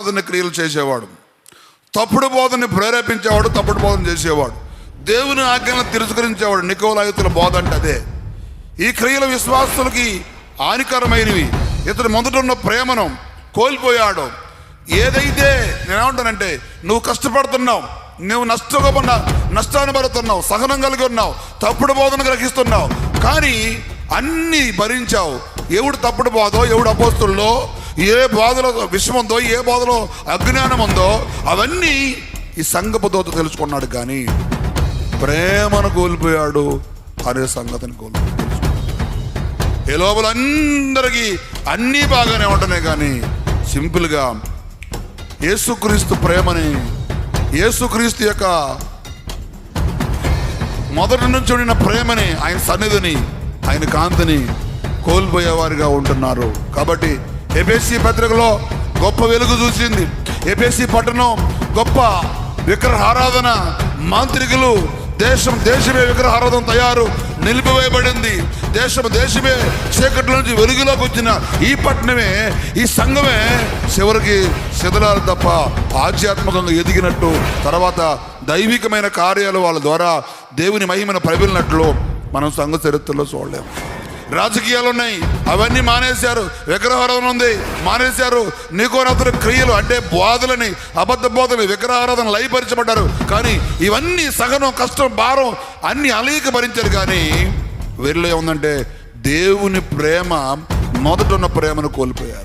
కాదని క్రియలు చేసేవాడు, తప్పుడు బోధని ప్రేరేపించేవాడు, తప్పుడు బోధన చేసేవాడు, దేవుని ఆజ్ఞలను తిరస్కరించేవాడు. నికోలాయితుల బోధ అంటే అదే. ఈ క్రియలు విశ్వాసులకి హానికరమైనవి. ఇతడు మొదట ఉన్న ప్రేమను కోల్పోయాడు. ఏదైతే నేనేమంటానంటే, నువ్వు కష్టపడుతున్నావు, నువ్వు నష్టాన్ని పడుతున్నావు, సహనం కలిగి ఉన్నావు, తప్పుడు బోధన గ్రహిస్తున్నావు, కానీ అన్నీ భరించావు. ఎవడు తప్పుడు బోధో, ఎవడు అపోస్తుల్లో, ఏ బోధలో విషయం ఉందో, ఏ బోధలో అజ్ఞానం ఉందో అవన్నీ ఈ సంఘపు దూత తెలుసుకున్నాడు. కానీ ప్రేమను కోల్పోయాడు అనే సంగతిని కోల్పోయాడు. ఈ లోపల అందరికీ అన్నీ బాగానే ఉంటున్నాయి, కానీ సింపుల్గా యేసుక్రీస్తు ప్రేమని, యేసుక్రీస్తు యొక్క మొదటి నుంచి ఉండిన ప్రేమని, ఆయన సన్నిధిని, ఆయన కాంతిని కోల్పోయేవారిగా ఉంటున్నారు. కాబట్టి ఎఫెసీ పత్రికలో గొప్ప వెలుగు చూసింది. ఎఫెసీ పట్టణం గొప్ప విగ్రహారాధన, మాంత్రికులు, దేశమే విగ్రహారాధన తయారు నిలిపివేయబడింది. దేశమే చీకటి నుంచి వెలుగులోకి వచ్చిన ఈ పట్టణమే, ఈ సంఘమే చివరికి శిథిలాలు తప్ప ఆధ్యాత్మికంగా ఎదిగినట్టు, తర్వాత దైవికమైన కార్యాలు వాళ్ళ ద్వారా దేవుని మహిమను ప్రబలినట్లు మనం సంఘ చరిత్రలో చూడలేము. రాజకీయాలు ఉన్నాయి, అవన్నీ మానేశారు. విగ్రహారాధన ఉంది, మానేశారు. నికోలాయితుల క్రియలు అంటే బోధలని, అబద్ధ బోధలు, విగ్రహారాధన లయపరచబడ్డారు. కానీ ఇవన్నీ సహనం, కష్టం, భారం అన్ని అలీక భరించారు. కానీ వీరిలో ఏముందంటే దేవుని ప్రేమ, మొదట ఉన్న ప్రేమను కోల్పోయారు.